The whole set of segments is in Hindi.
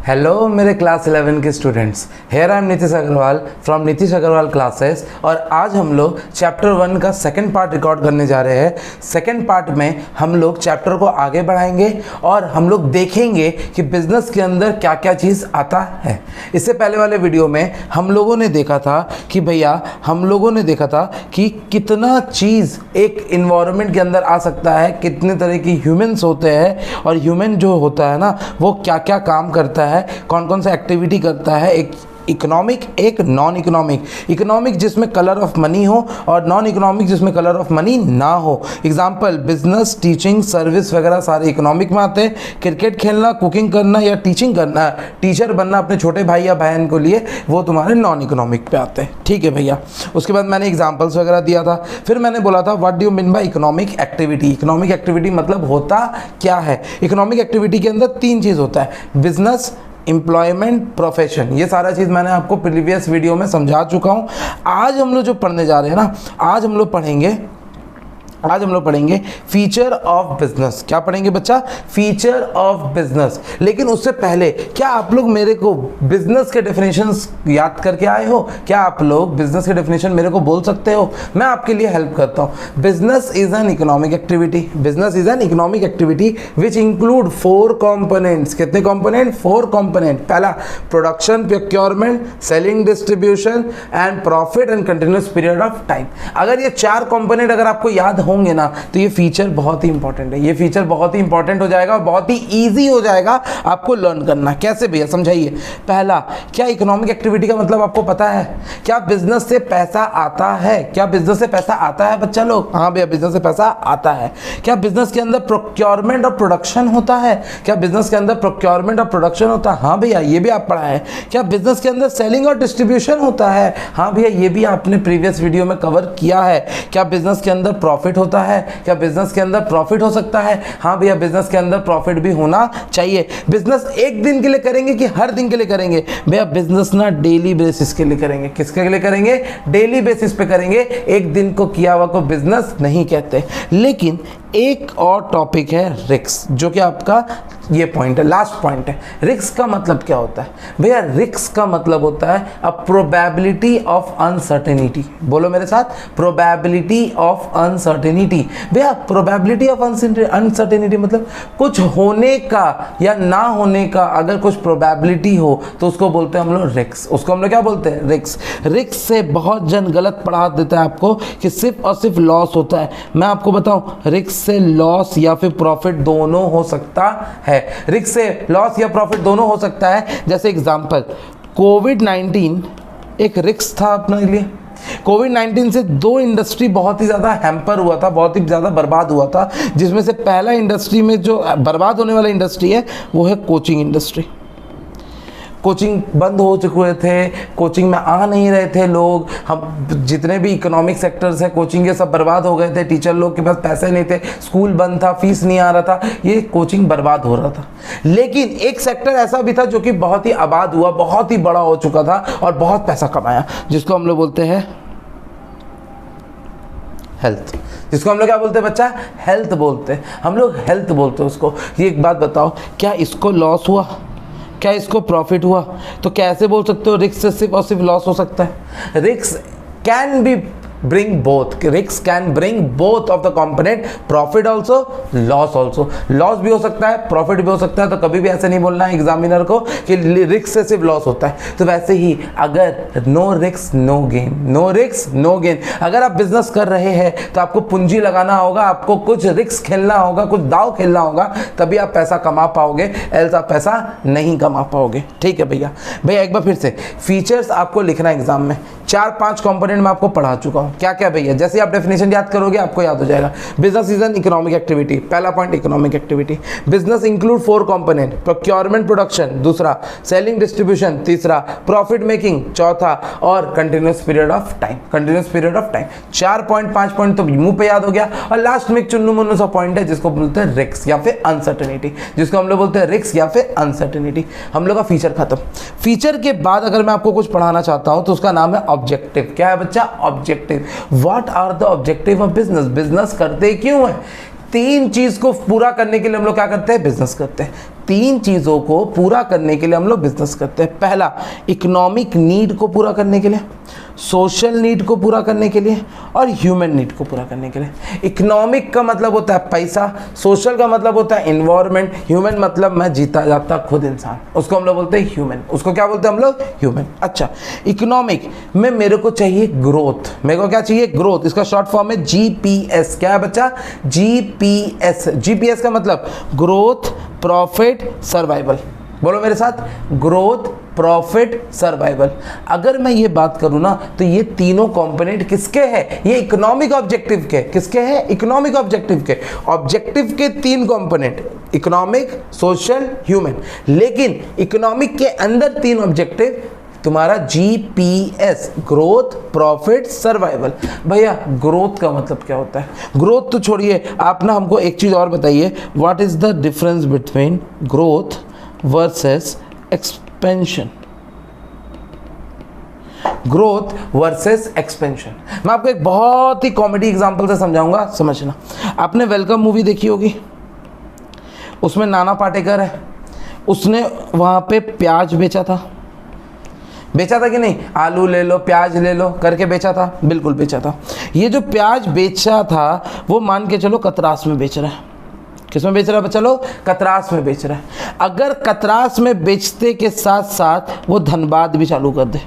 हेलो मेरे क्लास 11 के students, here I am Nitish Agarwal from Nitish Agarwal classes. और आज हम लोग चैप्टर 1 का सेकंड पार्ट रिकॉर्ड करने जा रहे हैं। सेकंड पार्ट में हम लोग चैप्टर को आगे बढ़ाएंगे और हम लोग देखेंगे कि बिजनेस के अंदर क्या क्या चीज़ आता है। इससे पहले वाले वीडियो में हम लोगों ने देखा था कि भैया कि कितना चीज़ एक इन्वायरमेंट के अंदर आ सकता है, कितने तरह की ह्यूमन्स होते हैं और ह्यूमन जो होता है ना वो क्या क्या काम करता है, कौन कौन सा एक्टिविटी करता है। एक इकोनॉमिक, एक नॉन इकोनॉमिक। इकोनॉमिक जिसमें कलर ऑफ मनी हो और नॉन इकोनॉमिक जिसमें कलर ऑफ मनी ना हो। एग्जांपल बिजनेस, टीचिंग, सर्विस वगैरह सारे इकोनॉमिक में आते हैं। क्रिकेट खेलना, कुकिंग करना या टीचिंग करना, टीचर बनना अपने छोटे भाई या बहन को लिए, वो तुम्हारे नॉन इकोनॉमिक पे आते हैं। ठीक है भैया। उसके बाद मैंने एग्जाम्पल्स वगैरह दिया था। फिर मैंने बोला था what do you mean by economic activity. Economic activity मतलब होता क्या है। इकोनॉमिक एक्टिविटी के अंदर 3 चीज़ होता है, बिजनेस, एम्प्लॉयमेंट, प्रोफेशन। ये सारा चीज़ मैंने आपको प्रीवियस वीडियो में समझा चुका हूँ। आज हम लोग जो पढ़ने जा रहे हैं ना, आज हम लोग पढ़ेंगे फीचर ऑफ बिजनेस। क्या पढ़ेंगे बच्चा? Feature of business. लेकिन उससे पहले क्या आप लोग मेरे को बिजनेस के डेफिनेशंस याद करके आए हो? क्या आप लोग बिजनेस के डेफिनेशन मेरे को बोल सकते हो? मैं आपके लिए हेल्प करता हूँ। Business is an economic activity. Business is an economic activity which include 4 components. कितने कंपोनेंट? 4 कंपोनेंट। पहला production, procurement, selling, distribution and profit and continuous period of time. अगर ये 4 कंपोनेंट अगर आपको याद होंगे ना तो ये फीचर बहुत ही इंपॉर्टेंट है। ये फीचर बहुत ही इंपॉर्टेंट हो जाएगा और बहुत ही इजी हो जाएगा आपको लर्न करना। कैसे भैया समझाइए। पहला, क्या इकोनॉमिक एक्टिविटी का मतलब आपको पता है? क्या बिजनेस से पैसा आता है? क्या बिजनेस से पैसा आता है बच्चा लोग? हाँ भैया, बिजनेस से पैसा आता है। क्या बिजनेस के अंदर प्रोक्योरमेंट और प्रोडक्शन होता है? क्या बिजनेस के अंदर प्रोक्योरमेंट और प्रोडक्शन होता है? हाँ भैया, ये भी आप पढ़ा है। क्या बिजनेस के अंदर सेलिंग और डिस्ट्रीब्यूशन होता है? हाँ भैया, ये भी आपने प्रीवियस वीडियो में कवर किया है। क्या बिजनेस के अंदर प्रॉफिट होता है? क्या बिजनेस के अंदर प्रॉफिट हो सकता है? हाँ भैया, बिजनेस के अंदर प्रॉफिट भी होना चाहिए। बिजनेस एक दिन के लिए करेंगे कि हर दिन के लिए करेंगे? भैया बिजनेस ना डेली बेसिस के लिए करेंगे। किसके लिए करेंगे? डेली बेसिस पे करेंगे। एक दिन को किया हुआ को बिजनेस नहीं कहते। लेकिन एक और टॉपिक है रिस्क, जो कि आपका ये पॉइंट है, लास्ट पॉइंट है। रिस्क का मतलब क्या होता है भैया? रिस्क का मतलब होता है अ प्रोबेबिलिटी ऑफ अनसर्टेनिटी। बोलो मेरे साथ, प्रोबेबिलिटी ऑफ अनसर्टेनिटी। भैया प्रोबेबिलिटी ऑफ अनसर्टेनिटी मतलब कुछ होने का या ना होने का अगर कुछ प्रोबेबिलिटी हो तो उसको बोलते हैं हम लोग रिस्क। उसको हम लोग क्या बोलते हैं? रिस्क। रिस्क से बहुत जन गलत पढ़ा देता है आपको कि सिर्फ और सिर्फ लॉस होता है। मैं आपको बताऊं, रिस्क से लॉस या फिर प्रॉफिट दोनों हो सकता है। रिस्क से लॉस या प्रॉफिट दोनों हो सकता है। जैसे एग्जांपल, कोविड-19 एक रिस्क था अपने लिए। कोविड-19 से 2 इंडस्ट्री बहुत ही ज़्यादा हैम्पर हुआ था, बहुत ही ज़्यादा बर्बाद हुआ था। जिसमें से पहला इंडस्ट्री में जो बर्बाद होने वाला इंडस्ट्री है वो है कोचिंग इंडस्ट्री। कोचिंग बंद हो चुके थे, कोचिंग में आ नहीं रहे थे लोग। हम जितने भी इकोनॉमिक सेक्टर्स हैं कोचिंग के, सब बर्बाद हो गए थे। टीचर लोग के पास पैसे नहीं थे, स्कूल बंद था, फीस नहीं आ रहा था, ये कोचिंग बर्बाद हो रहा था। लेकिन एक सेक्टर ऐसा भी था जो कि बहुत ही आबाद हुआ, बहुत ही बड़ा हो चुका था और बहुत पैसा कमाया, जिसको हम लोग बोलते हैं हेल्थ। जिसको हम लोग क्या बोलते हैं बच्चा? हेल्थ बोलते हैं हम लोग, हेल्थ बोलते हैं उसको। ये एक बात बताओ, क्या इसको लॉस हुआ? क्या इसको प्रॉफिट हुआ? तो कैसे बोल सकते हो रिस्क से सिर्फ और सिर्फ लॉस हो सकता है? Risk can be bring both. Risk can bring both of the component, profit also, loss also. Loss भी हो सकता है, प्रॉफिट भी हो सकता है। तो कभी भी ऐसे नहीं बोलना है एग्जामिनर को कि रिस्क से सिर्फ लॉस होता है। तो वैसे ही अगर no risk no gain, no risk no gain. अगर आप बिजनेस कर रहे हैं तो आपको पूंजी लगाना होगा, आपको कुछ रिस्क खेलना होगा, कुछ दाव खेलना होगा, तभी आप पैसा कमा पाओगे, एल्स आप पैसा नहीं कमा पाओगे। ठीक है भैया। भैया एक बार फिर से फीचर्स आपको लिखना है एग्जाम में। 4-5 कंपोनेंट मैं आपको पढ़ा चुका हूँ। क्या क्या भैया? जैसे आप डेफिनेशन याद करोगे आपको याद हो जाएगा। Business is an economic activity. पहला point economic activity. Business include 4 component, procurement, production दूसरा, सेलिंग, डिस्ट्रीब्यूशन तीसरा, प्रॉफिट मेकिंग चौथा और continuous period of time. Continuous period of time. 4 point 5 point तो मुंह पे याद हो गया। और लास्ट में एक चुन्नू मुन्नू सा पॉइंट है जिसको बोलते हैं रिस्क या फिर अनसर्टेनिटी, जिसको हम लोग बोलते हैं रिस्क या फिर अनसर्टेनिटी। हम लोग का फीचर खत्म। फीचर के बाद अगर मैं आपको कुछ पढ़ाना चाहता हूं तो उसका नाम है ऑब्जेक्टिव। क्या है बच्चा? Objective. What are the objective of business? Business करते क्यों है? 3 चीज को पूरा करने के लिए हम लोग क्या करते हैं? बिजनेस करते हैं। तीन चीज़ों को पूरा करने के लिए हम लोग बिजनेस करते हैं। पहला, इकोनॉमिक नीड को पूरा करने के लिए, सोशल नीड को पूरा करने के लिए और ह्यूमन नीड को पूरा करने के लिए। इकोनॉमिक का मतलब होता है पैसा, सोशल का मतलब होता है इन्वायरमेंट, ह्यूमन मतलब मैं जीता जाता खुद इंसान, उसको हम लोग बोलते हैं ह्यूमन। उसको क्या बोलते हैं हम लोग? ह्यूमन। अच्छा, इकोनॉमिक में मेरे को चाहिए ग्रोथ। मेरे को क्या चाहिए? ग्रोथ। इसका शॉर्ट फॉर्म है जीपीएस। क्या है बच्चा? जीपीएस। जीपीएस का मतलब ग्रोथ, प्रॉफिट, सर्वाइवल। बोलो मेरे साथ, ग्रोथ, प्रॉफिट, सर्वाइवल। अगर मैं ये बात करूं ना तो ये तीनों कंपोनेंट किसके हैं? ये इकोनॉमिक ऑब्जेक्टिव के। किसके हैं? इकोनॉमिक ऑब्जेक्टिव के। ऑब्जेक्टिव के तीन कंपोनेंट, इकोनॉमिक, सोशल, ह्यूमन। लेकिन इकोनॉमिक के अंदर तीन ऑब्जेक्टिव, तुम्हारा जीपीएस, ग्रोथ, प्रॉफिट, सर्वाइवल। भैया ग्रोथ का मतलब क्या होता है? ग्रोथ तो छोड़िए, आप ना हमको एक चीज और बताइए, what is the difference between growth versus expansion? Growth versus expansion. मैं आपको एक बहुत ही कॉमेडी एग्जांपल से समझाऊंगा, समझना। आपने वेलकम मूवी देखी होगी, उसमें नाना पाटेकर है, उसने वहां पे प्याज बेचा था। बेचा था कि नहीं? आलू ले लो, प्याज ले लो करके बेचा था, बिल्कुल बेचा था। ये जो प्याज बेचा था वो मान के चलो कतरास में बेच रहा है। किसमें बेच रहा है? चलो कतरास में बेच रहा है। अगर कतरास में बेचते के साथ साथ वो धनबाद भी चालू कर दे,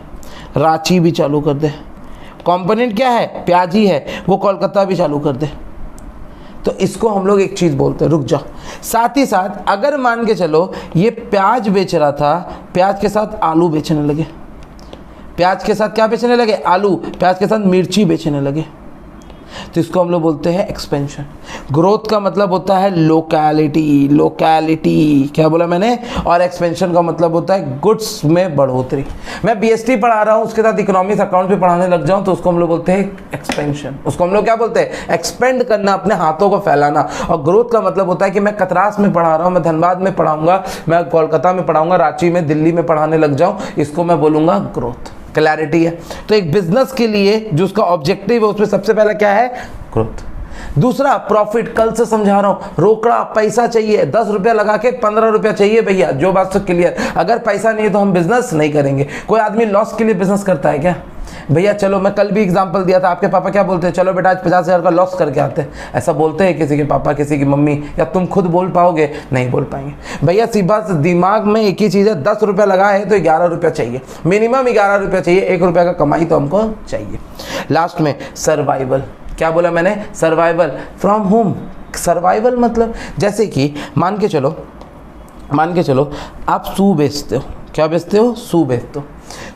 रांची भी चालू कर दे, कंपोनेंट क्या है? प्याज ही है, वो कोलकाता भी चालू कर दे, तो इसको हम लोग एक चीज़ बोलते हैं, रुक जा। साथ ही साथ अगर मान के चलो ये प्याज बेच रहा था, प्याज के साथ आलू बेचने लगे, प्याज के साथ क्या बेचने लगे? आलू। प्याज के साथ मिर्ची बेचने लगे, तो इसको हम लोग बोलते हैं एक्सपेंशन। ग्रोथ का मतलब होता है लोकैलिटी, लोकैलिटी क्या बोला मैंने? और एक्सपेंशन का मतलब होता है गुड्स में बढ़ोतरी। मैं बीएसटी पढ़ा रहा हूँ, उसके साथ इकोनॉमिक्स अकाउंट भी पढ़ाने लग जाऊँ तो उसको हम लोग बोलते हैं एक्सपेंशन। उसको हम लोग क्या बोलते हैं? एक्सपेंड करना, अपने हाथों को फैलाना। और ग्रोथ का मतलब होता है कि मैं कतरास में पढ़ा रहा हूँ, मैं धनबाद में पढ़ाऊंगा, मैं कोलकाता में पढ़ाऊंगा, रांची में, दिल्ली में पढ़ाने लग जाऊँ, इसको मैं बोलूँगा ग्रोथ। क्लैरिटी है? तो एक बिजनेस के लिए जो उसका ऑब्जेक्टिव है उसमें सबसे पहला क्या है? ग्रोथ। दूसरा प्रॉफिट। कल से समझा रहा हूं, रोकड़ा पैसा चाहिए, 10 रुपया लगा के 15 रुपया चाहिए भैया, जो बात तो क्लियर। अगर पैसा नहीं है तो हम बिजनेस नहीं करेंगे। कोई आदमी लॉस के लिए बिजनेस करता है क्या? भैया चलो, मैं कल भी एग्जांपल दिया था, आपके पापा क्या बोलते हैं? चलो बेटा आज 50,000 का लॉस करके आते हैं। ऐसा बोलते हैं किसी के पापा, किसी की मम्मी? या तुम खुद बोल पाओगे? नहीं बोल पाएंगे। भैया सीधा दिमाग में एक ही चीज़ है, 10 रुपया लगा है तो 11 रुपया चाहिए, मिनिमम 11 रुपया चाहिए, 1 रुपया का कमाई तो हमको चाहिए। लास्ट में सर्वाइवल। क्या बोला मैंने? सर्वाइवल। From home. सर्वाइवल मतलब जैसे कि मान के चलो आप शू बेचते हो। क्या बेचते हो? शू बेचते हो।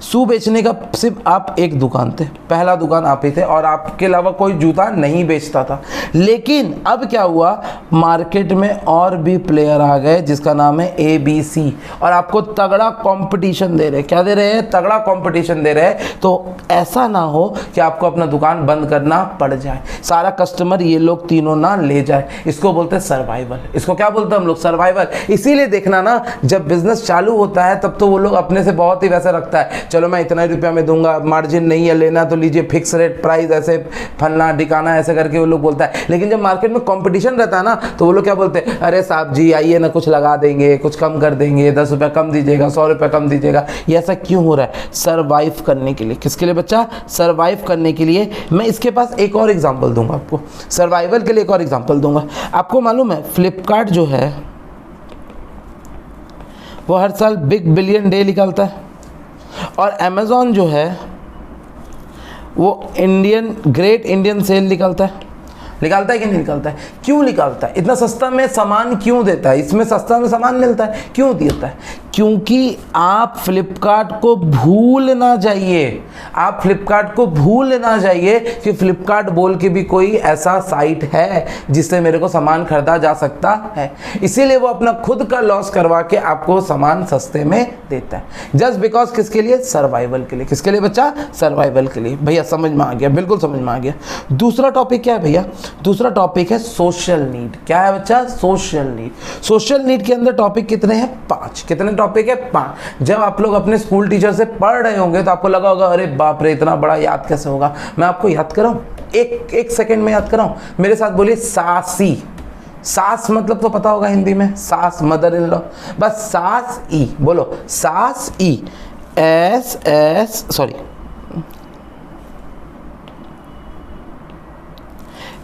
शू बेचने का सिर्फ आप एक दुकान थे, पहला दुकान आप ही थे, और आपके अलावा कोई जूता नहीं बेचता था। लेकिन अब क्या हुआ? मार्केट में और भी प्लेयर आ गए जिसका नाम है ABC, और आपको तगड़ा कंपटीशन दे रहे हैं। क्या दे रहे हैं? तगड़ा कंपटीशन दे रहे हैं। तो ऐसा ना हो कि आपको अपना दुकान बंद करना पड़ जाए, सारा कस्टमर ये लोग तीनों ना ले जाए। इसको बोलते हैं सर्वाइवल। इसको क्या बोलते हैं हम लोग? सर्वाइवल। इसीलिए देखना ना, जब बिजनेस चालू होता है तब तो वो लोग अपने से बहुत ही वैसे रखता है, चलो मैं इतना ही रुपया में दूंगा, मार्जिन नहीं है, लेना तो लीजिए, फिक्स रेट प्राइस, ऐसे फलना ढिकाना ऐसे करके वो लोग बोलता है। लेकिन जब मार्केट में कंपटीशन रहता है ना तो वो लोग क्या बोलते हैं? अरे साहब जी आइए ना, कुछ लगा देंगे, कुछ कम कर देंगे, 10 रुपया कम दीजिएगा, 100 रुपया कम दीजिएगा। ये ऐसा क्यों हो रहा है? सर्वाइव करने के लिए। किसके लिए बच्चा? सर्वाइव करने के लिए। मैं इसके पास एक और एग्जाम्पल दूंगा आपको, सर्वाइवल के लिए एक और एग्जाम्पल दूंगा। आपको मालूम है फ्लिपकार्ट जो है वो हर साल बिग बिलियन डे निकालता है, और अमेज़ॉन जो है वो ग्रेट इंडियन सेल निकालता है। निकालता है कि नहीं निकालता है? क्यों निकालता है? इतना सस्ता में सामान क्यों देता है? इसमें सस्ता में सामान मिलता है, क्यों देता है? क्योंकि आप फ्लिपकार्ट को भूल ना जाइए, आप फ्लिपकार्ट को भूल ना जाइए कि फ्लिपकार्ट बोल के भी कोई ऐसा साइट है जिससे मेरे को सामान खरीदा जा सकता है। इसीलिए वो अपना खुद का लॉस करवा के आपको सामान सस्ते में देता है, जस्ट बिकॉज किसके लिए? सर्वाइवल के लिए। किसके लिए बच्चा? सर्वाइवल के लिए। भैया समझ में आ गया? बिल्कुल समझ में आ गया। दूसरा टॉपिक क्या है भैया? दूसरा टॉपिक है सोशल नीड। क्या है बच्चा? Social need. सोशल नीड के अंदर टॉपिक कितने हैं? 5। कितने टॉपिक है? 5। जब आप लोग अपने स्कूल टीचर से पढ़ रहे होंगे तो आपको लगा होगा अरे बाप रे इतना बड़ा याद कैसे होगा। मैं आपको याद कराऊं, एक सेकंड में याद कराऊं। मेरे साथ बोलिए सासी। सास मतलब तो पता होगा हिंदी में, सास मदर इन लॉ, बस सास ई बोलो, सास ई, S S sorry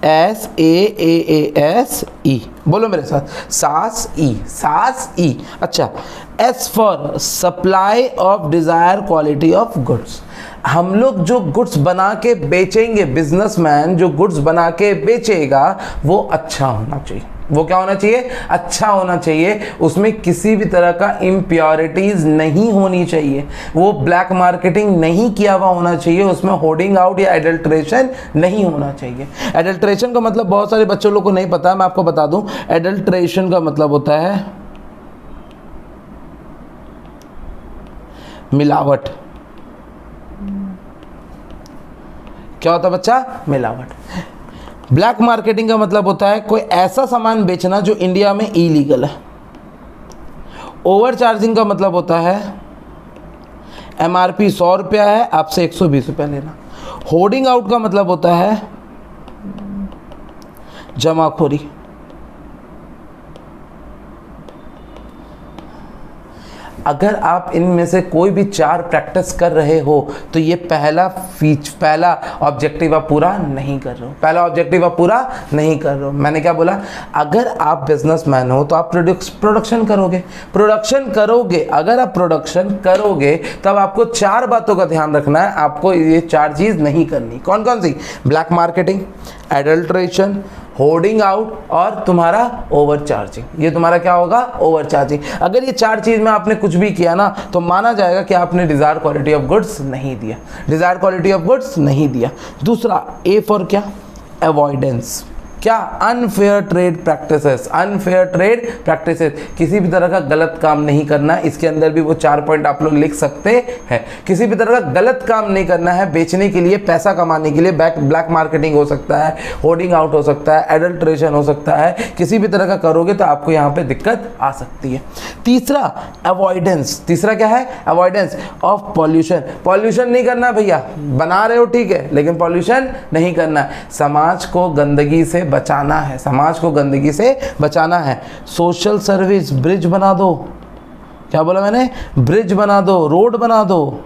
S A S E, बोलो मेरे साथ, सास ई, सास ई। अच्छा, S for supply of desire quality of goods. हम लोग जो गुड्स बना के बेचेंगे, बिजनेसमैन जो गुड्स बना के बेचेगा वो अच्छा होना चाहिए। वो क्या होना चाहिए? अच्छा होना चाहिए। उसमें किसी भी तरह का इम्प्योरिटीज नहीं होनी चाहिए, वो ब्लैक मार्केटिंग नहीं किया हुआ होना चाहिए, उसमें होर्डिंग आउट या एडल्ट्रेशन नहीं होना चाहिए। एडल्ट्रेशन का मतलब बहुत सारे बच्चों लोग को नहीं पता है, मैं आपको बता दूं। एडल्ट्रेशन का मतलब होता है मिलावट। क्या होता है बच्चा? मिलावट। ब्लैक मार्केटिंग का मतलब होता है कोई ऐसा सामान बेचना जो इंडिया में इलीगल है। ओवर चार्जिंग का मतलब होता है एमआरपी 100 रुपया है, आपसे 120 रुपया लेना। होर्डिंग आउट का मतलब होता है जमाखोरी। अगर आप इनमें से कोई भी 4 प्रैक्टिस कर रहे हो तो ये पहला ऑब्जेक्टिव आप पूरा नहीं कर रहे हो, पहला ऑब्जेक्टिव आप पूरा नहीं कर रहे हो। मैंने क्या बोला? अगर आप बिजनेसमैन हो तो आप प्रोडक्शन करोगे। अगर आप प्रोडक्शन करोगे तब आपको 4 बातों का ध्यान रखना है। आपको ये 4 चीज नहीं करनी। कौन कौन सी? Black marketing, adulteration, hoarding out और तुम्हारा ओवर चार्जिंग। ये तुम्हारा क्या होगा? Over charging. अगर ये 4 चीज में आपने कुछ भी किया ना तो माना जाएगा कि आपने डिजायर क्वालिटी ऑफ गुड्स नहीं दिया, डिजायर क्वालिटी ऑफ गुड्स नहीं दिया। दूसरा, ए फॉर क्या? अवॉइडेंस। क्या? Unfair trade practices. Unfair trade practices, किसी भी तरह का गलत काम नहीं करना। इसके अंदर भी वो 4 पॉइंट आप लोग लिख सकते हैं। किसी भी तरह का गलत काम नहीं करना है बेचने के लिए, पैसा कमाने के लिए। ब्लैक मार्केटिंग हो सकता है, होर्डिंग आउट हो सकता है, एडल्ट्रेशन हो सकता है। किसी भी तरह का करोगे तो आपको यहाँ पे दिक्कत आ सकती है। तीसरा, अवॉइडेंस। तीसरा क्या है? Avoidance of pollution. पॉल्यूशन नहीं करना भैया, बना रहे हो ठीक है, लेकिन पॉल्यूशन नहीं करना है। समाज को गंदगी से बचाना है, समाज को गंदगी से बचाना है। सोशल सर्विस, ब्रिज बना दो। क्या बोला मैंने? ब्रिज बना दो, रोड बना दो।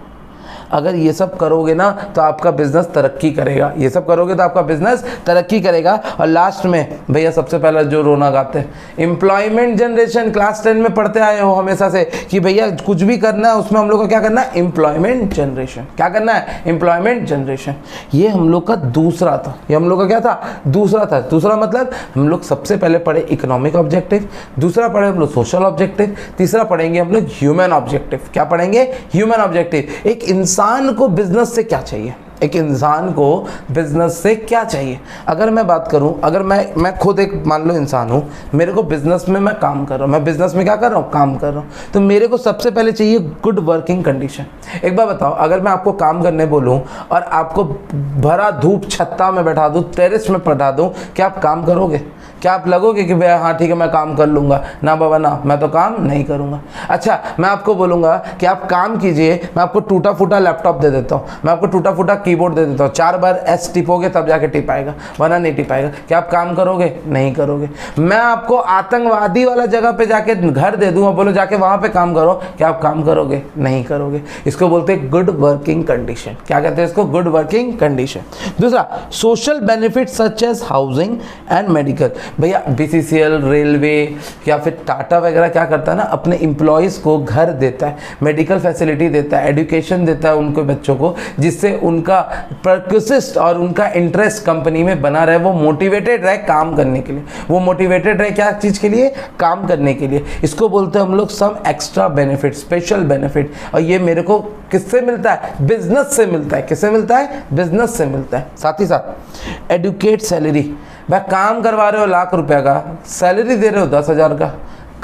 अगर ये सब करोगे ना तो आपका बिजनेस तरक्की करेगा। ये सब करोगे तो आपका बिजनेस तरक्की करेगा। और लास्ट में भैया सबसे पहला जो रोना गाते हैं, एम्प्लॉयमेंट जनरेशन। क्लास 10 में पढ़ते आए हो हमेशा से कि भैया कुछ भी करना है उसमें हम लोग को क्या करना है? Employment generation. क्या करना है? Employment generation. ये हम लोग का दूसरा था। ये हम लोग का क्या था? दूसरा था। दूसरा मतलब हम लोग सबसे पहले पढ़े इकोनॉमिक ऑब्जेक्टिव, दूसरा पढ़े हम लोग सोशल ऑब्जेक्टिव, तीसरा पढ़ेंगे हम लोग ह्यूमन ऑब्जेक्टिव। क्या पढ़ेंगे? Human objective. एक इंसान को बिजनेस से क्या चाहिए? एक इंसान को बिजनेस से क्या चाहिए? अगर मैं बात करूं, अगर मैं खुद एक मान लो इंसान हूं, मेरे को बिजनेस में मैं काम कर रहा हूं, मैं बिजनेस में क्या कर रहा हूं? काम कर रहा हूं। तो मेरे को सबसे पहले चाहिए गुड वर्किंग कंडीशन। एक बार बताओ, अगर मैं आपको काम करने बोलूं और आपको भरा धूप छत्ता में बैठा दूं, टेरेस में बैठा दूं, क्या आप काम करोगे? क्या आप लगोगे कि भैया हाँ ठीक है मैं काम कर लूँगा? ना बाबा ना, मैं तो काम नहीं करूँगा। अच्छा, मैं आपको बोलूँगा कि आप काम कीजिए, मैं आपको टूटा फूटा लैपटॉप दे देता हूँ, मैं आपको टूटा फूटा कीबोर्ड दे देता हूँ, 4 बार एस टिपोगे तब जाके टिप आएगा, वरना नहीं टिप आएगा। क्या आप काम करोगे? नहीं करोगे। मैं आपको आतंकवादी वाला जगह पे जाके घर दे दूँ और बोलो जाके वहाँ पे काम करो, क्या आप काम करोगे? नहीं करोगे। इसको बोलते हैं गुड वर्किंग कंडीशन। क्या कहते हैं इसको? Good working condition. दूसरा, social benefit such as housing and medical. भैया बीसीसीएल, रेलवे या फिर टाटा वगैरह क्या करता है ना, अपने एम्प्लॉयज़ को घर देता है, मेडिकल फैसिलिटी देता है, एजुकेशन देता है उनके बच्चों को, जिससे उनका परसिस्ट और उनका इंटरेस्ट कंपनी में बना रहे, वो मोटिवेटेड रहे काम करने के लिए। वो मोटिवेटेड रहे क्या चीज़ के लिए? काम करने के लिए। इसको बोलते हैं हम लोग some extra benefit, special benefit. और ये मेरे को किससे मिलता है? बिजनेस से मिलता है। किससे मिलता है? बिजनेस से मिलता है। साथ ही साथ एडुकेट सैलरी। भाई काम करवा रहे हो लाख रुपया का, सैलरी दे रहे हो 10,000 का।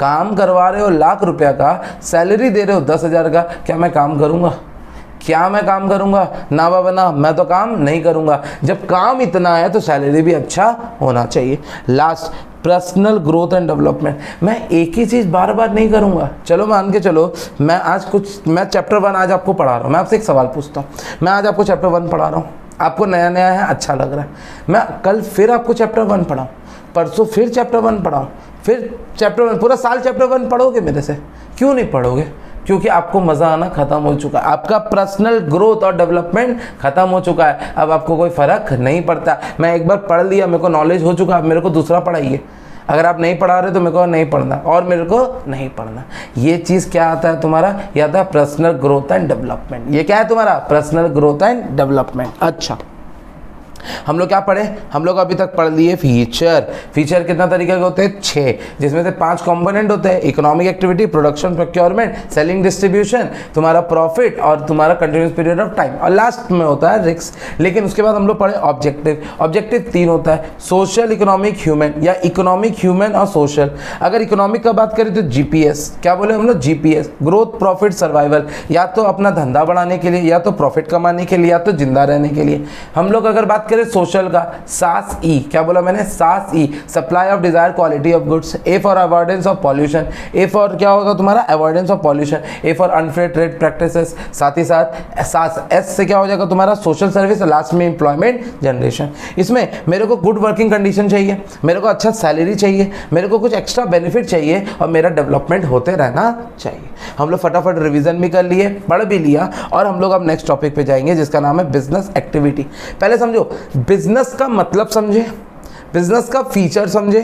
काम करवा रहे हो लाख रुपया का, सैलरी दे रहे हो 10,000 का, क्या मैं काम करूँगा? क्या मैं काम करूँगा? ना बाबा ना, मैं तो काम नहीं करूँगा। जब काम इतना है तो सैलरी भी अच्छा होना चाहिए। Last, personal growth and development. मैं एक ही चीज़ बार बार नहीं करूँगा। चलो मान के चलो, मैं चैप्टर 1 आज आपको पढ़ा रहा हूँ। मैं आपसे एक सवाल पूछता हूँ। मैं आज आपको चैप्टर 1 पढ़ा रहा हूँ, आपको नया नया है, अच्छा लग रहा है, मैं कल फिर आपको चैप्टर 1 पढ़ाऊँ, परसों फिर चैप्टर 1 पढ़ाऊँ, फिर चैप्टर 1, पूरा साल चैप्टर 1 पढ़ोगे मेरे से? क्यों नहीं पढ़ोगे? क्योंकि आपको मज़ा आना ख़त्म हो चुका है, आपका पर्सनल ग्रोथ और डेवलपमेंट ख़त्म हो चुका है। अब आपको कोई फ़र्क नहीं पड़ता, मैं एक बार पढ़ लिया, मेरे को नॉलेज हो चुका, अब मेरे को दूसरा पढ़ाइए। अगर आप नहीं पढ़ा रहे तो मेरे को नहीं पढ़ना और मेरे को नहीं पढ़ना। ये चीज़ क्या आता है तुम्हारा? ये आता है पर्सनल ग्रोथ एंड डेवलपमेंट। ये क्या है तुम्हारा? Personal growth and development. अच्छा, हम लोग क्या पढ़े? हम लोग अभी तक पढ़ लिए फीचर। फीचर कितना तरीके के होते हैं? 6, जिसमें से 5 कंपोनेंट होते हैं, economic activity, production, procurement, selling, distribution, तुम्हारा प्रॉफिट और तुम्हारा कंटिन्यूस पीरियड ऑफ टाइम, और लास्ट में होता है रिस्क। लेकिन उसके बाद हम लोग पढ़े ऑब्जेक्टिव। ऑब्जेक्टिव 3 होता है, सोशल, इकोनॉमिक, ह्यूमन, या इकोनॉमिक, ह्यूमन और सोशल। अगर इकोनॉमिक का बात करें तो जीपीएस, क्या बोले हम लोग? जीपीएस, ग्रोथ, प्रॉफिट, सर्वाइवल, या तो अपना धंधा बढ़ाने के लिए, या तो प्रॉफिट कमाने के लिए, या तो जिंदा रहने के लिए। हम लोग अगर बात सोशल का, सास ई, क्या बोला मैंने? सास ई, supply of desire quality of goods. A for avoidance of pollution, A for क्या होगा तुम्हारा? Avoidance of pollution. A for unfair trade practices, साथ ही साथ सास एस से क्या हो जाएगा तुम्हारा? सोशल सर्विस, लास्ट में एम्प्लॉयमेंट जनरेशन। इसमें मेरे को गुड वर्किंग कंडीशन चाहिए, मेरे को अच्छा सैलरी चाहिए, मेरे को कुछ एक्स्ट्रा बेनिफिट चाहिए और मेरा डेवलपमेंट होते रहना चाहिए। हम लोग फटाफट रिवीजन भी कर लिए, पढ़ भी लिया, और हम लोग अब नेक्स्ट टॉपिक पे जाएंगे जिसका नाम है बिजनेस एक्टिविटी। पहले समझो, बिजनेस का मतलब समझे, बिजनेस का फीचर समझे,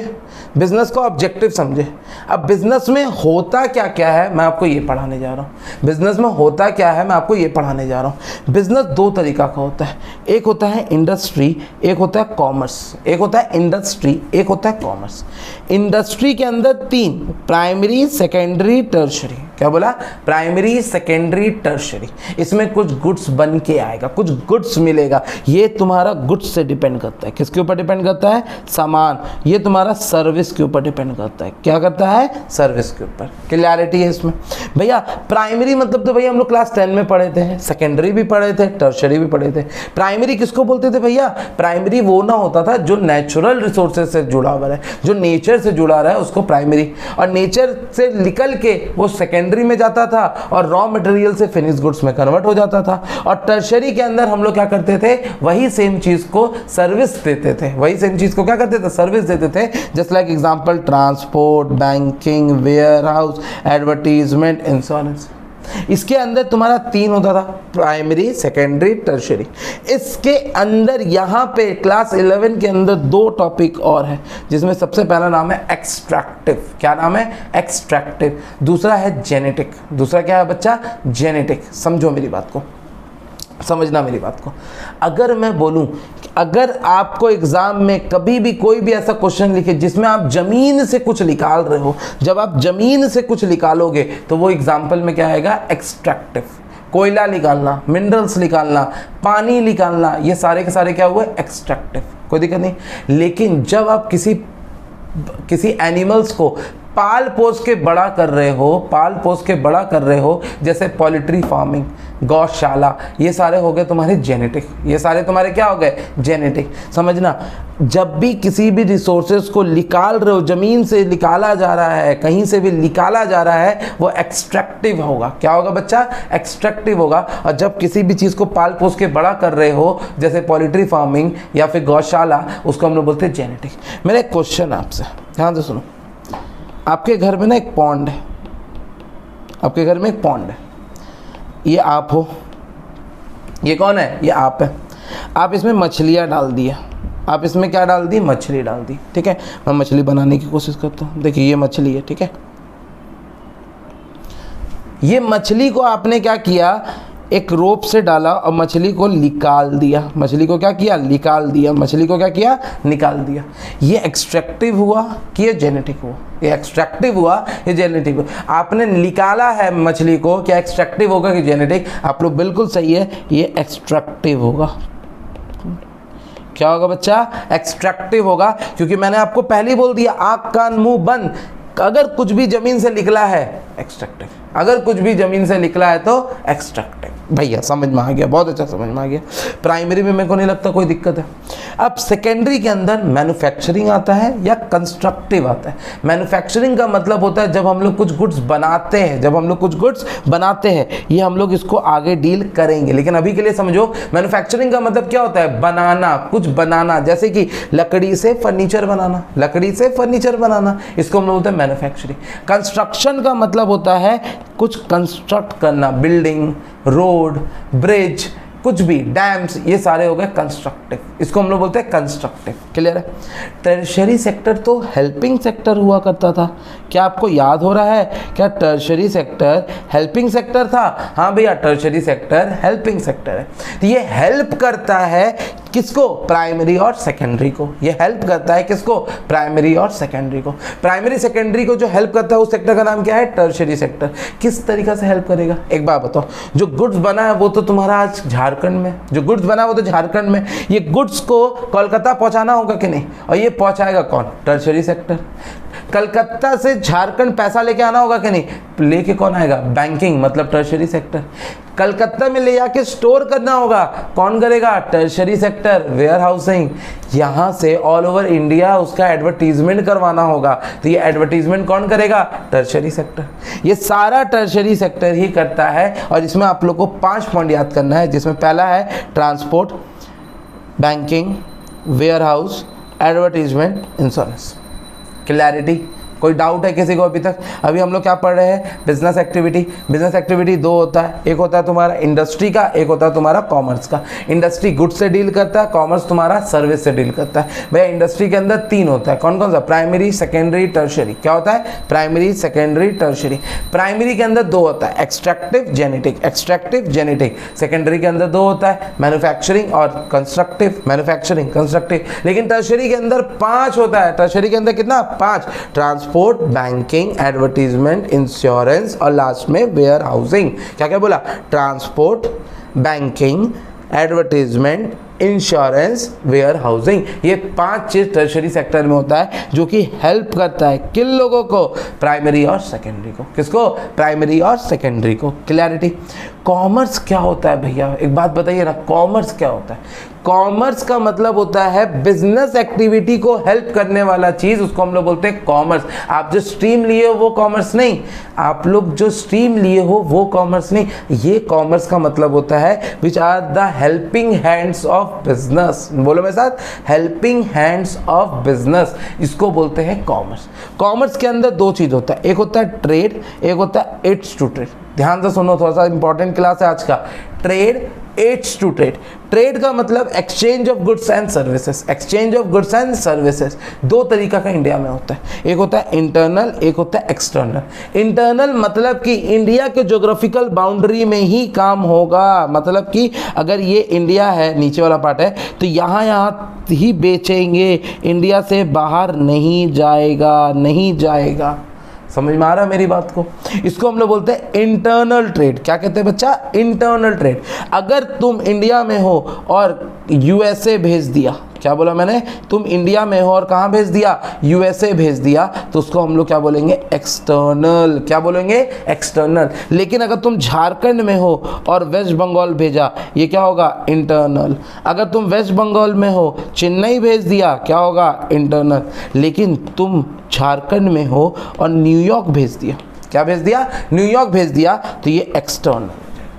बिजनेस का ऑब्जेक्टिव समझे। अब बिजनेस में होता क्या क्या है मैं आपको ये पढ़ाने जा रहा हूँ। बिजनेस में होता क्या है मैं आपको ये पढ़ाने जा रहा हूँ। बिजनेस 2 तरीका का होता है, एक होता है इंडस्ट्री, एक होता है कॉमर्स। एक होता है इंडस्ट्री, एक होता है कॉमर्स। इंडस्ट्री के अंदर 3, प्राइमरी, सेकेंडरी, टर्शरी। क्या बोला? Primary, secondary, tertiary. इसमें कुछ गुड्स बन के आएगा, कुछ गुड्स मिलेगा। ये तुम्हारा गुड्स से डिपेंड करता है। किसके ऊपर डिपेंड करता है? सामान। ये तुम्हारा सर्विस के ऊपर डिपेंड करता है। क्या करता है? सर्विस के ऊपर। क्लियरिटी है इसमें भैया? प्राइमरी मतलब तो भैया हम लोग क्लास 10 में पढ़े थे, सेकेंडरी भी पढ़े थे, टर्शरी भी पढ़े थे। प्राइमरी किसको बोलते थे भैया? प्राइमरी वो ना होता था जो नेचुरल रिसोर्सेज से जुड़ा हुआ है, जो नेचर से जुड़ा रहा है, उसको प्राइमरी। और नेचर से निकल के वो सेकेंडरी में जाता था और रॉ मटेरियल से फिनिश गुड्स में कन्वर्ट हो जाता था। और टर्शरी के अंदर हम लोग क्या करते थे? वही सेम चीज को सर्विस देते थे, वही सेम चीज को क्या करते थे? सर्विस देते थे। Just like example, transport, banking, warehouse, advertisement, insurance. इसके अंदर तुम्हारा 3 होता था, प्राइमरी, सेकेंडरी, टर्शरी। इसके अंदर यहाँ पे क्लास 11 के अंदर 2 टॉपिक और है, जिसमें सबसे पहला नाम है एक्सट्रैक्टिव। क्या नाम है? एक्सट्रैक्टिव। दूसरा है जेनेटिक। दूसरा क्या है बच्चा? जेनेटिक। समझो मेरी बात को, समझना मेरी बात को। अगर मैं बोलूं कि अगर आपको एग्जाम में कभी भी कोई भी ऐसा क्वेश्चन लिखे जिसमें आप जमीन से कुछ निकाल रहे हो, जब आप जमीन से कुछ निकालोगे तो वो एग्जाम्पल में क्या आएगा? एक्सट्रैक्टिव। कोयला निकालना, मिनरल्स निकालना, पानी निकालना, ये सारे के सारे क्या हुए? एक्सट्रैक्टिव। कोई दिक्कत नहीं। लेकिन जब आप किसी एनिमल्स को पाल पोस के बड़ा कर रहे हो, पाल पोस के बड़ा कर रहे हो, जैसे पोल्ट्री फार्मिंग, गौशाला, ये सारे हो गए तुम्हारे जेनेटिक। ये सारे तुम्हारे क्या हो गए? जेनेटिक। समझना, जब भी किसी भी रिसोर्सेज को निकाल रहे हो, जमीन से निकाला जा रहा है, कहीं से भी निकाला जा रहा है, वो एक्सट्रैक्टिव होगा। क्या होगा बच्चा? एक्सट्रैक्टिव होगा। और जब किसी भी चीज़ को पाल पोस के बड़ा कर रहे हो, जैसे पोल्ट्री फार्मिंग या फिर गौशाला, उसको हम लोग बोलते हैं जेनेटिक। मेरा एक क्वेश्चन आपसे, ध्यान से सुनो। आपके घर में ना एक पॉन्ड है, आपके घर में एक पॉन्ड है, ये आप हो, ये कौन है? ये आप है। आप इसमें मछलियाँ डाल दिया, आप इसमें क्या डाल दी? मछली डाल दी। ठीक है, मैं मछली बनाने की कोशिश करता हूँ। देखिए ये मछली है, ठीक है। ये मछली को आपने क्या किया? एक रोप से डाला और मछली को निकाल दिया। मछली को क्या किया? निकाल दिया। मछली को क्या किया? निकाल दिया। ये एक्सट्रैक्टिव हुआ कि ये जेनेटिक हुआ? ये एक्सट्रैक्टिव हुआ, ये जेनेटिक हुआ। आपने निकाला है मछली को, क्या एक्सट्रैक्टिव होगा कि जेनेटिक? आप लोग बिल्कुल सही है, ये एक्सट्रैक्टिव होगा। क्या होगा बच्चा? एक्सट्रैक्टिव होगा, क्योंकि मैंने आपको पहले ही बोल दिया, आँख कान मुंह बंद, अगर कुछ भी जमीन से निकला है एक्सट्रैक्टिव, अगर कुछ भी जमीन से निकला है तो एक्सट्रैक्टिव। भैया समझ में आ गया, बहुत अच्छा समझ में आ गया। प्राइमरी में मेरे को नहीं लगता कोई दिक्कत है। अब सेकेंडरी के अंदर मैन्युफैक्चरिंग आता है या कंस्ट्रक्टिव आता है। मैन्युफैक्चरिंग का मतलब होता है जब हम लोग कुछ गुड्स बनाते हैं, जब हम लोग कुछ गुड्स बनाते हैं, ये हम लोग इसको आगे डील करेंगे, लेकिन अभी के लिए समझो मैन्युफैक्चरिंग का मतलब क्या होता है, बनाना, कुछ बनाना, जैसे कि लकड़ी से फर्नीचर बनाना, लकड़ी से फर्नीचर बनाना, इसको हम लोग बोलते हैं मैन्युफैक्चरिंग। कंस्ट्रक्शन का मतलब होता है कुछ कंस्ट्रक्ट करना, बिल्डिंग, रोड, ब्रिज, कुछ भी, डैम्स, ये सारे हो गए कंस्ट्रक्टिव, इसको हम लोग बोलते हैं कंस्ट्रक्टिव। क्लियर है। टर्शरी सेक्टर तो हेल्पिंग सेक्टर हुआ करता था। क्या आपको याद हो रहा है क्या टर्शरी सेक्टर हेल्पिंग सेक्टर था? हाँ भैया, टर्शरी सेक्टर हेल्पिंग सेक्टर है। तो ये हेल्प करता है किसको? प्राइमरी और सेकेंडरी को। ये हेल्प करता है किसको? प्राइमरी और सेकेंडरी को। प्राइमरी सेकेंडरी को जो हेल्प करता है उस सेक्टर का नाम क्या है? Tertiary sector. किस तरीका से हेल्प करेगा एक बार बताओ। जो गुड्स बना है वो तो तुम्हारा आज झारखंड में, जो गुड्स बना है वो तो झारखंड में, ये गुड्स को कोलकाता पहुंचाना होगा कि नहीं, और ये पहुंचाएगा कौन? Tertiary sector. कलकत्ता से झारखंड पैसा लेके आना होगा कि नहीं, लेके कौन आएगा? बैंकिंग, मतलब टर्शरी सेक्टर। कलकत्ता में ले जाके स्टोर करना होगा, कौन करेगा? Tertiary sector, warehousing. यहाँ से ऑल ओवर इंडिया उसका एडवर्टीजमेंट करवाना होगा, तो ये एडवर्टीजमेंट कौन करेगा? Tertiary sector. ये सारा टर्शरी सेक्टर ही करता है, और इसमें आप लोग को 5 पॉइंट याद करना है, जिसमें पहला है transport, banking, warehouse, advertisement, insurance. Clarity? कोई डाउट है किसी को अभी तक? अभी हम लोग क्या पढ़ रहे हैं? Business activity. बिजनेस एक्टिविटी 2 होता है, एक होता है तुम्हारा इंडस्ट्री का, एक होता है तुम्हारा कॉमर्स का। इंडस्ट्री गुड्स से डील करता है, कॉमर्स तुम्हारा सर्विस से डील करता है। भैया इंडस्ट्री के अंदर 3 होता है, कौन कौन सा? Primary, secondary, tertiary. क्या होता है? Primary, secondary, tertiary. प्राइमरी के अंदर 2 होता है, extractive, genetic. Extractive, genetic. Secondary के अंदर 2 होता है, मैन्युफैक्चरिंग और कंस्ट्रक्टिव। Manufacturing, constructive. लेकिन टर्शरी के अंदर 5 होता है। टर्शरी के अंदर कितना? 5। ट्रांसपोर्ट, बैंकिंग, एडवर्टीजमेंट, इंश्योरेंस और लास्ट में वेयर हाउसिंग। क्या क्या बोला? Transport, banking, advertisement, insurance, warehousing. ये 5 चीज टर्शरी सेक्टर में होता है, जो कि हेल्प करता है किन लोगों को? प्राइमरी और सेकेंडरी को। किसको? प्राइमरी और सेकेंडरी को। क्लैरिटी? कॉमर्स क्या होता है भैया, एक बात बताइए ना, कॉमर्स क्या होता है? कॉमर्स का मतलब होता है बिजनेस एक्टिविटी को हेल्प करने वाला चीज, उसको हम लोग बोलते हैं कॉमर्स। आप जो स्ट्रीम लिए हो वो कॉमर्स नहीं, आप लोग जो स्ट्रीम लिए हो वो कॉमर्स नहीं, ये कॉमर्स का मतलब होता है which are the helping hands of business. बोलो मेरे साथ, हेल्पिंग हैंड्स ऑफ बिजनेस, इसको बोलते हैं कॉमर्स। कॉमर्स के अंदर 2 चीज होता है, एक होता है ट्रेड, एक होता है एड्स टू ट्रेड। ध्यान से सुनो, थोड़ा सा इंपॉर्टेंट क्लास है आज का। Trade, aids to trade. Trade का मतलब exchange of goods and services. Exchange of goods and services 2 तरीका का इंडिया में होता है, एक होता है इंटरनल, एक होता है एक्सटर्नल। इंटरनल मतलब कि इंडिया के ज्योग्राफिकल बाउंड्री में ही काम होगा, मतलब कि अगर ये इंडिया है, नीचे वाला पार्ट है, तो यहाँ ही बेचेंगे, इंडिया से बाहर नहीं जाएगा, नहीं जाएगा। समझ में आ रहा है मेरी बात को? इसको हम लोग बोलते हैं इंटरनल ट्रेड। क्या कहते हैं बच्चा? Internal trade. अगर तुम इंडिया में हो और यूएसए भेज दिया, क्या बोला मैंने? तुम इंडिया में हो और कहाँ भेज दिया? यूएसए भेज दिया, तो उसको हम लोग क्या बोलेंगे? एक्सटर्नल। क्या बोलेंगे? एक्सटर्नल। लेकिन अगर तुम झारखंड में हो और वेस्ट बंगाल भेजा, ये क्या होगा? इंटरनल। अगर तुम वेस्ट बंगाल में हो, चेन्नई भेज दिया, क्या होगा? इंटरनल। लेकिन तुम झारखंड में हो और न्यूयॉर्क भेज दिया, क्या भेज दिया? न्यूयॉर्क भेज दिया, तो ये एक्सटर्नल।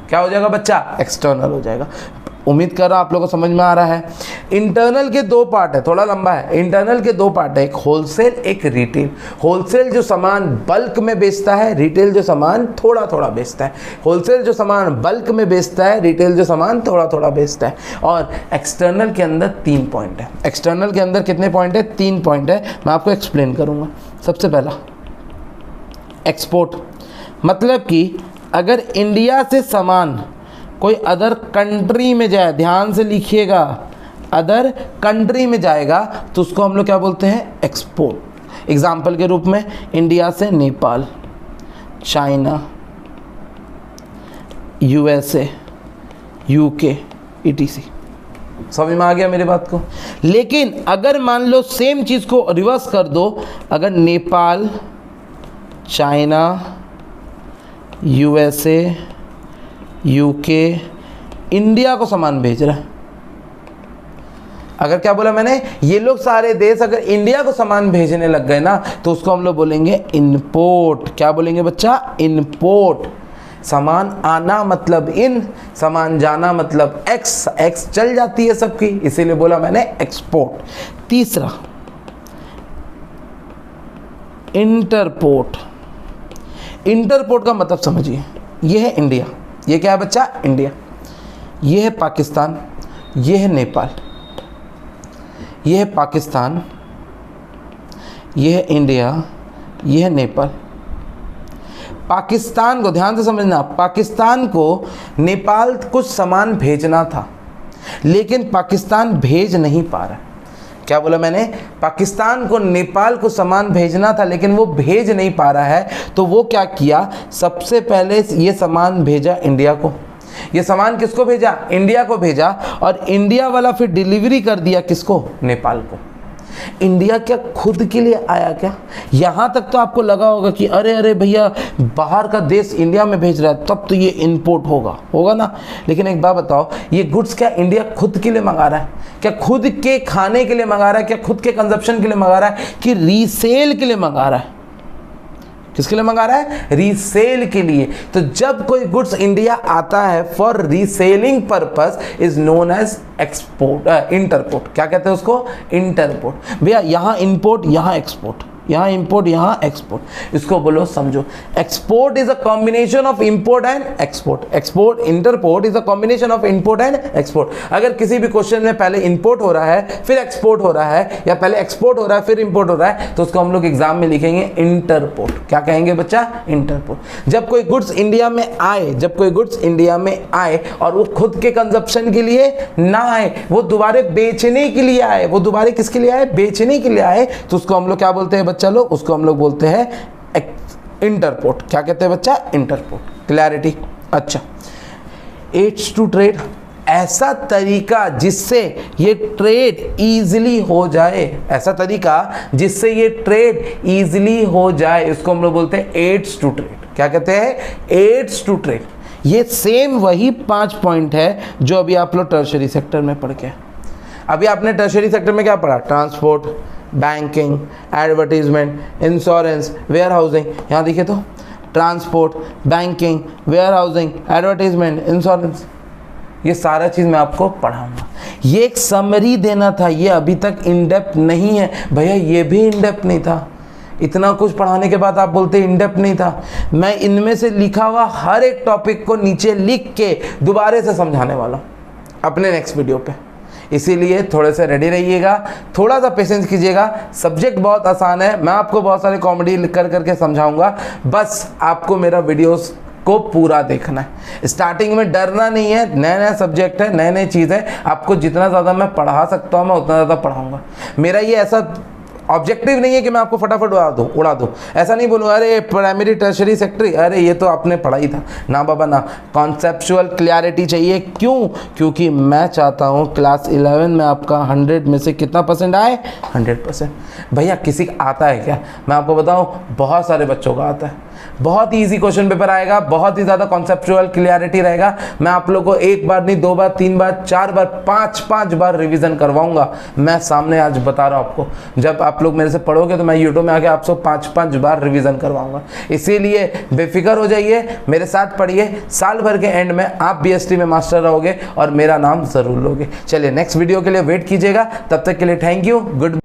क्या हो जाएगा बच्चा? एक्सटर्नल हो जाएगा। उम्मीद कर रहा हूं आप लोगों को समझ में आ रहा है। इंटरनल के 2 पार्ट है, थोड़ा लंबा है। इंटरनल के 2 पार्ट है, एक होलसेल, एक रिटेल। होलसेल जो सामान बल्क में बेचता है, रिटेल जो सामान थोड़ा थोड़ा बेचता है। होलसेल जो सामान बल्क में बेचता है, रिटेल जो सामान थोड़ा थोड़ा बेचता है। और एक्सटर्नल के अंदर 3 पॉइंट है। एक्सटर्नल के अंदर कितने पॉइंट है? 3 पॉइंट है, मैं आपको एक्सप्लेन करूंगा। सबसे पहला एक्सपोर्ट, मतलब कि अगर इंडिया से सामान कोई अदर कंट्री में जाए, ध्यान से लिखिएगा, अदर कंट्री में जाएगा, तो उसको हम लोग क्या बोलते हैं? एक्सपोर्ट। एग्जाम्पल के रूप में इंडिया से Nepal, China, USA, UK, etc. समझ में आ गया मेरी बात को? लेकिन अगर मान लो सेम चीज़ को रिवर्स कर दो, अगर Nepal, China, USA, UK, India को सामान भेज रहा है, अगर क्या बोला मैंने, ये लोग सारे देश अगर इंडिया को सामान भेजने लग गए ना तो उसको हम लोग बोलेंगे इम्पोर्ट। क्या बोलेंगे बच्चा? इम्पोर्ट। सामान आना मतलब इन, सामान जाना मतलब एक्स, एक्स चल जाती है सबकी, इसीलिए बोला मैंने एक्सपोर्ट। तीसरा इंटरपोर्ट। इंटरपोर्ट का मतलब समझिए, ये है इंडिया, ये क्या है बच्चा? इंडिया। ये है पाकिस्तान, ये है नेपाल, ये है पाकिस्तान, ये है इंडिया, ये है नेपाल। पाकिस्तान को ध्यान से समझना, पाकिस्तान को नेपाल कुछ सामान भेजना था लेकिन पाकिस्तान भेज नहीं पा रहा। क्या बोला मैंने? पाकिस्तान को नेपाल को सामान भेजना था लेकिन वो भेज नहीं पा रहा है, तो वो क्या किया, सबसे पहले ये सामान भेजा इंडिया को। ये सामान किसको भेजा? इंडिया को भेजा, और इंडिया वाला फिर डिलीवरी कर दिया किसको? नेपाल को। इंडिया क्या खुद के लिए आया क्या? यहां तक तो आपको लगा होगा कि अरे अरे भैया बाहर का देश इंडिया में भेज रहा है तब तो ये इंपोर्ट होगा ना। लेकिन एक बात बताओ, ये गुड्स क्या इंडिया खुद के लिए मंगा रहा है? क्या खुद के खाने के लिए मंगा रहा है? क्या खुद के कंजप्शन के लिए मंगा रहा है कि रीसेल के लिए मंगा रहा है? किसके लिए मंगा रहा है? रीसेल के लिए। तो जब कोई गुड्स इंडिया आता है for reselling purpose is known as export, entrepot. क्या कहते हैं उसको? इंटरपोर्ट। भैया यहाँ इंपोर्ट, यहाँ एक्सपोर्ट, यहाँ इंपोर्ट, यहाँ एक्सपोर्ट, इसको बोलो समझो। Export is a combination of import and export. Export, entrepot is a combination of import and export. अगर किसी भी क्वेश्चन में पहले इंपोर्ट हो रहा है फिर एक्सपोर्ट हो रहा है, या पहले एक्सपोर्ट हो रहा है फिर इंपोर्ट हो रहा है, तो उसको हम लोग एग्जाम में लिखेंगे इंटरपोर्ट। क्या कहेंगे बच्चा? इंटरपोर्ट। जब कोई गुड्स इंडिया में आए, जब कोई गुड्स इंडिया में आए और वो खुद के कंजप्शन के लिए ना आए, वो दोबारा बेचने के लिए आए, वो दोबारा किसके लिए आए? बेचने के लिए आए, तो उसको हम लोग क्या बोलते हैं बच्चा लोग? उसको हम लोग बोलते हैं इंटरपोर्ट। क्या कहते हैं बच्चा? इंटरपोर्ट। क्लैरिटी? अच्छा। एड्स टू ट्रेड, ऐसा तरीका जिससे ये ट्रेड इजीली हो जाए, ऐसा तरीका जिससे ये ट्रेड इजीली हो जाए, इसको हम लोग बोलते हैं एड्स टू ट्रेड। क्या कहते हैं? Aids to trade. ये सेम वही 5 पॉइंट है जो अभी आप लोग टर्शरी सेक्टर में पढ़ के, अभी आपने टर्शरी सेक्टर में क्या पढ़ा? Transport, banking, advertisement, insurance, warehousing. यहाँ देखिए तो transport, banking, warehousing, advertisement, insurance, ये सारा चीज़ मैं आपको पढ़ाऊंगा। ये एक समरी देना था, ये अभी तक इन डेप्थ नहीं है भैया, ये भी इन डेप्थ नहीं था। इतना कुछ पढ़ाने के बाद आप बोलते इन डेप्थ नहीं था। मैं इनमें से लिखा हुआ हर एक टॉपिक को नीचे लिख के दोबारा से समझाने वाला हूँ अपने नेक्स्ट वीडियो पे, इसीलिए थोड़े से रेडी रहिएगा, थोड़ा सा पेशेंस कीजिएगा। सब्जेक्ट बहुत आसान है, मैं आपको बहुत सारे कॉमेडी कर करके समझाऊंगा, बस आपको मेरा वीडियोस को पूरा देखना है। स्टार्टिंग में डरना नहीं है, नया नया सब्जेक्ट है, नए नए चीज़ है, आपको जितना ज़्यादा मैं पढ़ा सकता हूँ मैं उतना ज़्यादा पढ़ाऊँगा। मेरा ये ऐसा ऑब्जेक्टिव नहीं है कि मैं आपको फटाफट उड़ा दूँ, ऐसा नहीं बोलूँ अरे प्राइमरी टर्शरी सेक्टरी अरे ये तो आपने पढ़ा ही था ना बाबा ना। कॉन्सेप्चुअल क्लैरिटी चाहिए, क्यों? क्योंकि मैं चाहता हूँ क्लास 11 में आपका 100 में से कितना परसेंट आए? 100%। भैया किसी का आता है क्या? मैं आपको बताऊँ बहुत सारे बच्चों का आता है। बहुत ही ईजी क्वेश्चन पेपर आएगा, बहुत ही ज़्यादा कॉन्सेप्चुअल क्लियरिटी रहेगा। मैं आप लोगों को 1 बार नहीं 2 बार 3 बार 4 बार 5 बार रिवीजन करवाऊंगा। मैं सामने आज बता रहा हूँ आपको, जब आप लोग मेरे से पढ़ोगे तो मैं यूट्यूब में आके आपसे 5 बार रिवीजन करवाऊंगा। इसीलिए बेफिक्र हो जाइए, मेरे साथ पढ़िए, साल भर के एंड में आप BST में मास्टर रहोगे और मेरा नाम ज़रूर लोगे। चलिए नेक्स्ट वीडियो के लिए वेट कीजिएगा, तब तक के लिए थैंक यू, गुड।